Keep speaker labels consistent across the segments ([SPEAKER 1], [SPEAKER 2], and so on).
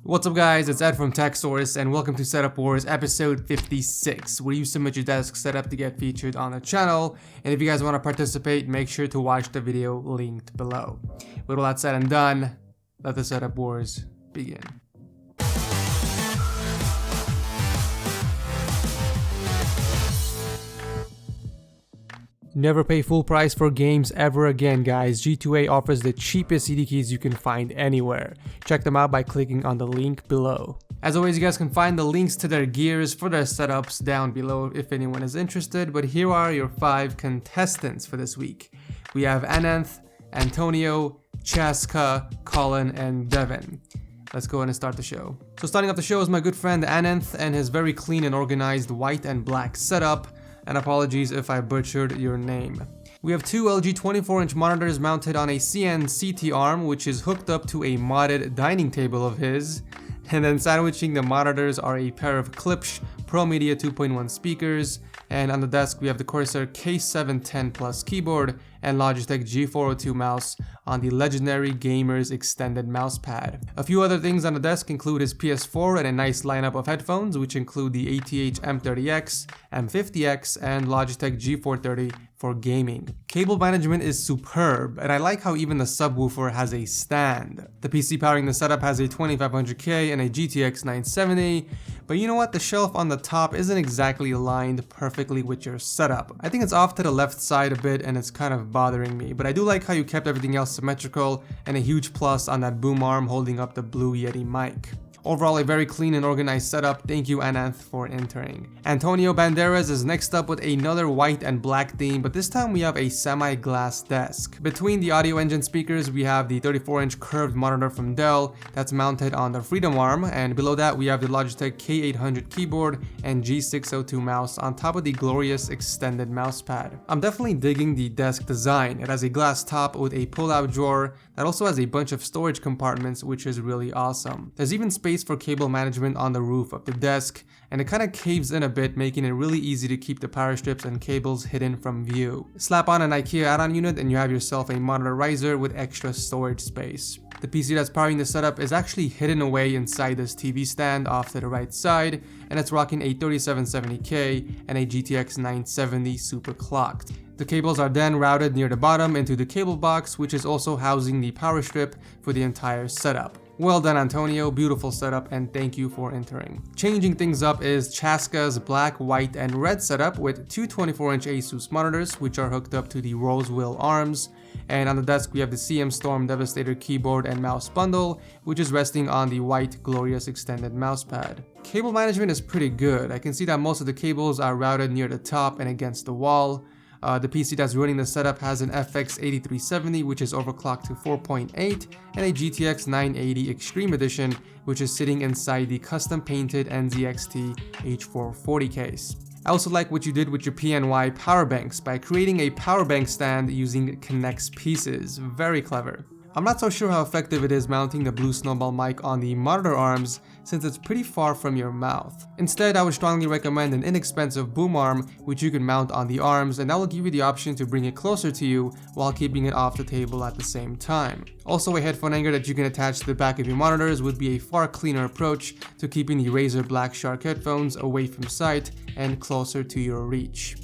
[SPEAKER 1] What's up guys, it's Ed from TechSource and welcome to Setup Wars episode 56, where you submit your desk setup to get featured on the channel. And if you guys want to participate, make sure to watch the video linked below. With all that said and done, let the Setup Wars begin. Never pay full price for games ever again, guys. G2A offers the cheapest CD keys you can find anywhere. Check them out by clicking on the link below. As always, you guys can find the links to their gears for their setups down below if anyone is interested, but here are your 5 contestants for this week. We have Ananth, Antonio, Chaska, Colin, and Devon. Let's go ahead and start the show. So starting off the show is my good friend Ananth and his very clean and organized white and black setup. And apologies if I butchered your name. We have two LG 24-inch monitors mounted on a CT arm, which is hooked up to a modded dining table of his. And then sandwiching the monitors are a pair of Klipsch ProMedia 2.1 speakers. And on the desk we have the Corsair K710 Plus keyboard and Logitech G402 mouse on the legendary Gamer's extended mousepad. A few other things on the desk include his PS4 and a nice lineup of headphones, which include the ATH M30X, M50X, and Logitech G430 for gaming. Cable management is superb, and I like how even the subwoofer has a stand. The PC powering the setup has a 2500K and a GTX 970, but you know what? The shelf on the top isn't exactly aligned perfectly with your setup. I think it's off to the left side a bit and it's kind of bothering me, but I do like how you kept everything else symmetrical, and a huge plus on that boom arm holding up the blue Yeti mic. Overall, a very clean and organized setup. Thank you, Ananth, for entering. Antonio Banderas is next up with another white and black theme, but this time we have a semi-glass desk. Between the audio engine speakers, we have the 34-inch curved monitor from Dell that's mounted on the Freedom arm, and below that we have the Logitech K800 keyboard and G602 mouse on top of the glorious extended mousepad. I'm definitely digging the desk design. It has a glass top with a pull-out drawer that also has a bunch of storage compartments, which is really awesome. There's even space for cable management on the roof of the desk, and it kind of caves in a bit, making it really easy to keep the power strips and cables hidden from view. Slap on an IKEA add-on unit and you have yourself a monitor riser with extra storage space. The PC that's powering the setup is actually hidden away inside this TV stand off to the right side, and it's rocking a 3770K and a GTX 970 super clocked. The cables are then routed near the bottom into the cable box, which is also housing the power strip for the entire setup. Well done, Antonio, beautiful setup, and thank you for entering. Changing things up is Chaska's black, white, and red setup with two 24-inch Asus monitors, which are hooked up to the Rosewell arms. And on the desk we have the CM Storm Devastator keyboard and mouse bundle, which is resting on the white glorious extended mousepad. Cable management is pretty good. I can see that most of the cables are routed near the top and against the wall. The PC that's running the setup has an FX 8370, which is overclocked to 4.8, and a GTX 980 Extreme Edition, which is sitting inside the custom painted NZXT H440 case. I also like what you did with your PNY power banks by creating a power bank stand using Connect's pieces. Very clever. I'm not so sure how effective it is mounting the Blue Snowball mic on the monitor arms, since it's pretty far from your mouth. Instead, I would strongly recommend an inexpensive boom arm, which you can mount on the arms, and that will give you the option to bring it closer to you while keeping it off the table at the same time. Also, a headphone hanger that you can attach to the back of your monitors would be a far cleaner approach to keeping the Razer Black Shark headphones away from sight and closer to your reach.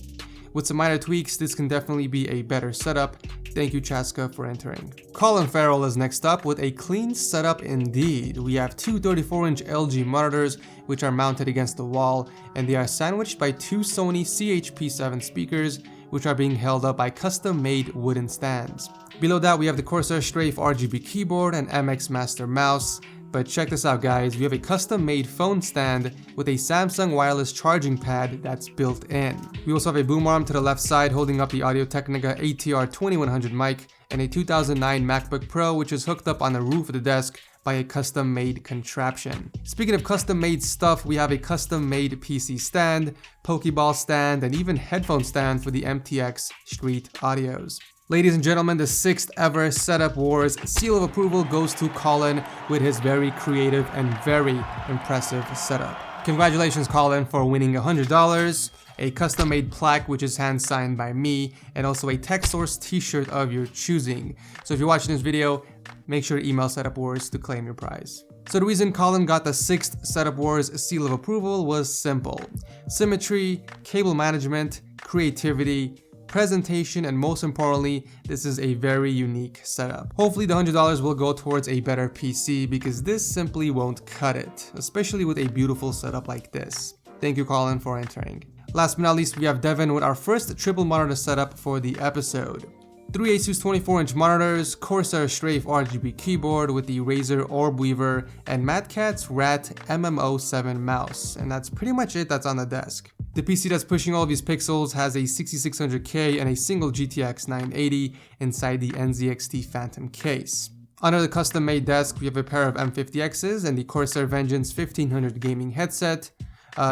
[SPEAKER 1] With some minor tweaks, this can definitely be a better setup. Thank you, Chaska, for entering. Colin Farrell is next up with a clean setup indeed. We have two 34-inch LG monitors which are mounted against the wall, and they are sandwiched by two Sony CHP7 speakers which are being held up by custom-made wooden stands. Below that we have the Corsair Strafe RGB keyboard and MX Master mouse. But check this out, guys, we have a custom-made phone stand with a Samsung wireless charging pad that's built in. We also have a boom arm to the left side holding up the Audio Technica ATR 2100 mic and a 2009 MacBook Pro, which is hooked up on the roof of the desk by a custom-made contraption. Speaking of custom-made stuff, we have a custom-made PC stand, Pokeball stand, and even headphone stand for the MTX Street Audios. Ladies and gentlemen, the 6th ever Setup Wars seal of approval goes to Colin with his very creative and very impressive setup. Congratulations, Colin, for winning $100, a custom-made plaque which is hand-signed by me, and also a TechSource t-shirt of your choosing. So if you're watching this video, make sure to email Setup Wars to claim your prize. So the reason Colin got the 6th Setup Wars seal of approval was simple: symmetry, cable management, creativity, presentation, and most importantly, this is a very unique setup. Hopefully the $100 will go towards a better PC, because this simply won't cut it, especially with a beautiful setup like this. Thank you, Colin, for entering. Last but not least, we have Devon with our first triple monitor setup for the episode. 3 Asus 24-inch monitors, Corsair Strafe RGB keyboard with the Razer Orb Weaver, and MadCat's Rat MMO7 mouse. And that's pretty much it that's on the desk. The PC that's pushing all these pixels has a 6600K and a single GTX 980 inside the NZXT Phantom case. Under the custom-made desk, we have a pair of M50Xs and the Corsair Vengeance 1500 gaming headset.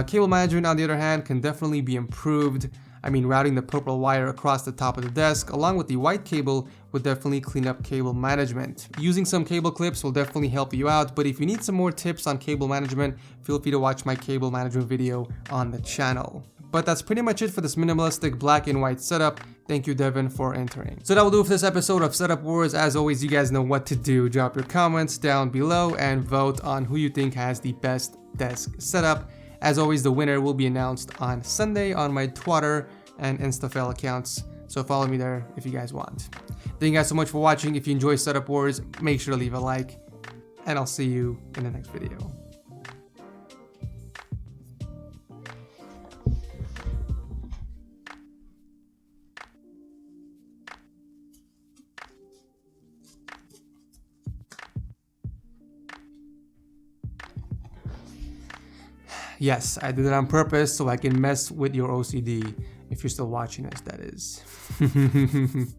[SPEAKER 1] Cable management, on the other hand, can definitely be improved. I mean, routing the purple wire across the top of the desk along with the white cable would definitely clean up cable management. Using some cable clips will definitely help you out, but if you need some more tips on cable management, feel free to watch my cable management video on the channel. But that's pretty much it for this minimalistic black and white setup. Thank you, Devon, for entering. So that will do it for this episode of Setup Wars. As always, you guys know what to do. Drop your comments down below and vote on who you think has the best desk setup. As always, the winner will be announced on Sunday on my Twitter and Instafell accounts, so follow me there if you guys want. Thank you guys so much for watching. If you enjoy Setup Wars, make sure to leave a like, and I'll see you in the next video. Yes, I did it on purpose so I can mess with your OCD, if you're still watching this, that is.